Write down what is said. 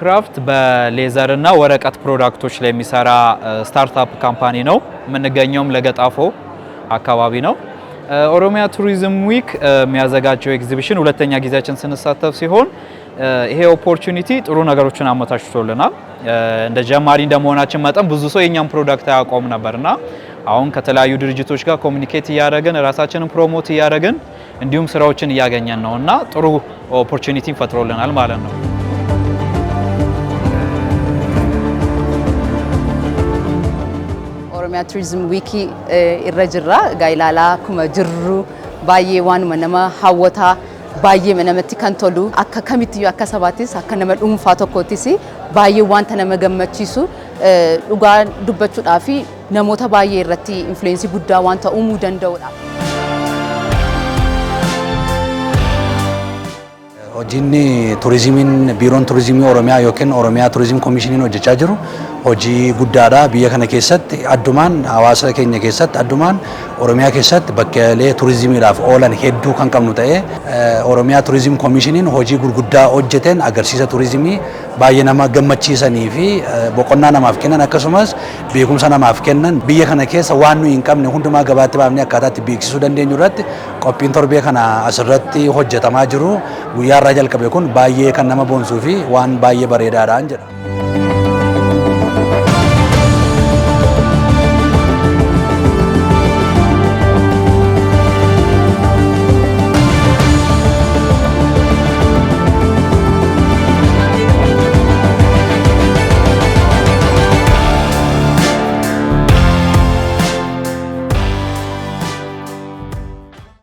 ክራፍት በሌዘር እና ወረቀት ፕሮዳክቶች ላይ የሚሰራ ስታርታፕ ካምፓኒ ነው። የምንገኘውም ለገጣፎ አካባቢ ነው። ኦሮሚያ ቱሪዝም ዊክ የሚያዘጋጀው ኤግዚቢሽን ሁለተኛ ጊዜያችን ስንሳተፍ ሲሆን ይሄ ኦፖርቹኒቲ ጥሩ ነገሮችን አመቻችቶልናል። እንደ ጀማሪ እንደመሆናችን መጠን ብዙ ሰው የኛም ፕሮዳክት አያውቀውም ነበርና አሁን ከተለያዩ ድርጅቶች ጋር ኮሙኒኬት እያደረግን ራሳችንን ፕሮሞት እያደረግን እንዲሁም ስራዎችን እያገኘን ነውና ጥሩ ኦፖርቹኒቲ ፈጥሮልናል ማለት ነው። Oromia Tourism Week irra jirra gaa'ilala kuma jirru baay'ee waanuma nama hawwata baay'ee namatti kan tolu akka kamittiyyuu akka sabaattis akka nama dhuunfaa tokkottis baay'ee wanta nama gammachiisu dhugaa dubbachuudhaaf namoota baay'ee irratti influensii guddaa wanta uumuu danda'udha. Hojiin turizimiin biiroon turizimii Oromiyaa yookiin Oromiyaa Turizim Komishiniin hojjechaa jiru hojii guddaadha. Biyya kana keessatti addumaan hawaasa keenya keessatti addumaan Oromiyaa keessatti bakkeelee turizimiidhaaf oolan hedduu kan qabnu ta'ee Oromiyaa Turizim Komishiniin hojii gurguddaa hojjeteen agarsiisa turizimii baay'ee nama gammachiisanii fi boqonnaa namaaf kennan akkasumas beekumsa namaaf kennan biyya kana keessa waan nuyi hin qabne hundumaa gabaatti baafnee akkaataatti beeksisuu dandeenyu irratti qophiin torbee kana asirratti hojjetamaa jiru. Guyyaa irraa jalqabe kun baay'ee kan nama boonsuu fi waan baay'ee bareedaadhaan jedha.